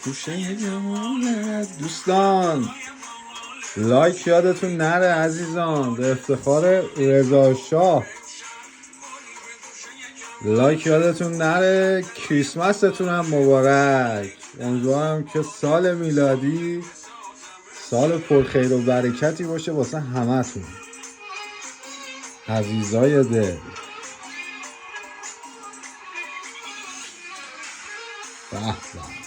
گوشه جمالت. دوستان لایک یادتون نره عزیزان، به افتخار رضا شاه لایک یادتون نره. کریسمستون هم مبارک. امیدوارم که سال میلادی سال پرخیر و برکتی باشه واسه همتون عزیزای دل. به به.